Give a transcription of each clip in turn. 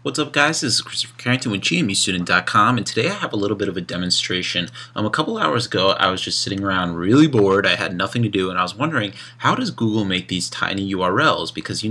What's up, guys? This is Christopher Carrington with GMUstudent.com, and today I have a little bit of a demonstration. A couple hours ago I was just sitting around really bored. I had nothing to do, and I was wondering, how does Google make these tiny URLs? Because I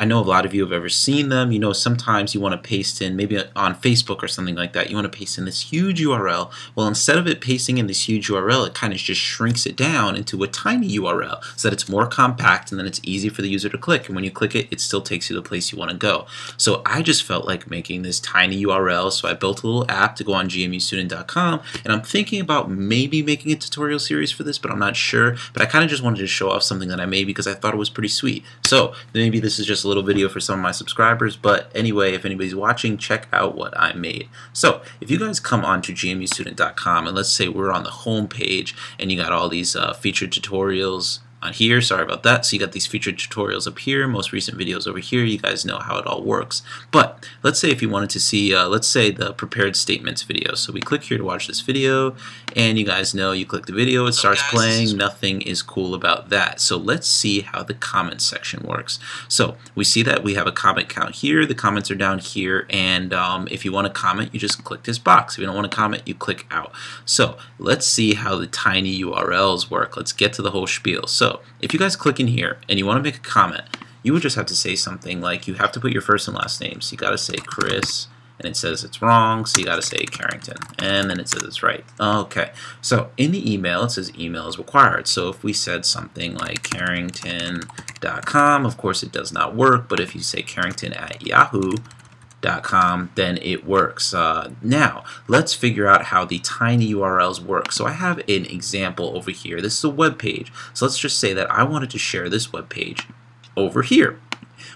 know a lot of you have ever seen them. Sometimes you want to paste in, maybe on Facebook or something like that, you want to paste in this huge URL. Well, instead of it pasting in this huge URL, it kind of just shrinks it down into a tiny URL so that it's more compact and then it's easy for the user to click. And when you click it, it still takes you to the place you want to go. So I just felt like making this tiny URL, so I built a little app to go on GMUstudent.com, and I'm thinking about maybe making a tutorial series for this, but I'm not sure. But I kind of just wanted to show off something that I made because I thought it was pretty sweet. So maybe this is just a little video for some of my subscribers, but anyway, if anybody's watching, check out what I made. So if you guys come on to GMUstudent.com, and let's say we're on the home page, and you got all these featured tutorials on here. Sorry about that. So you got these featured tutorials up here, most recent videos over here. You guys know how it all works. But let's say if you wanted to see, let's say the prepared statements video. So we click here to watch this video, and you guys know you click the video, it starts playing. Nothing is cool about that. So let's see how the comments section works. So we see that we have a comment count here. The comments are down here, and if you want to comment, you just click this box. If you don't want to comment, you click out. So let's see how the tiny URLs work. Let's get to the whole spiel. So if you guys click in here and you want to make a comment, you would just have to say something like, you have to put your first and last name. So you got to say Chris, and it says it's wrong, so you got to say Carrington, and then it says it's right. Okay, so in the email it says email is required. So if we said something like Carrington.com, of course it does not work, but if you say Carrington@yahoo.com, then it works. Now let's figure out how the tiny URLs work. So I have an example over here. This is a web page. So let's just say that I wanted to share this web page over here.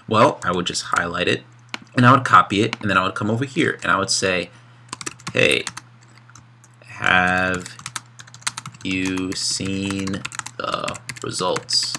Well, I would just highlight it, and I would copy it, and then I would come over here and I would say, hey, have you seen the results?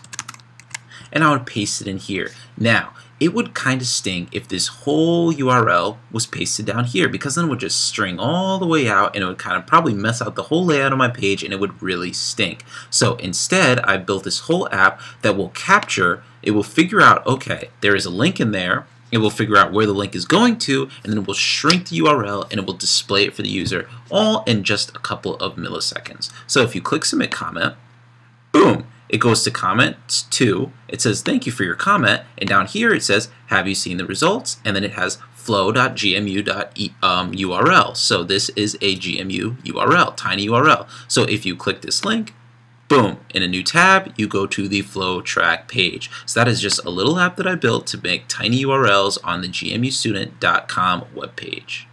And I would paste it in here. Now it would kind of stink if this whole URL was pasted down here, because then it would just string all the way out, and it would kind of probably mess out the whole layout of my page, and it would really stink. So instead, I built this whole app that will capture, it will figure out, okay, there is a link in there, it will figure out where the link is going to, and then it will shrink the URL and it will display it for the user, all in just a couple of milliseconds. So if you click submit comment, boom, it goes to comments 2. It says thank you for your comment, and down here it says have you seen the results, and then it has flow.gmu.url. So this is a GMU URL, tiny URL. So if you click this link, boom, in a new tab, you go to the flow track page. So that is just a little app that I built to make tiny URLs on the GMUstudent.com webpage.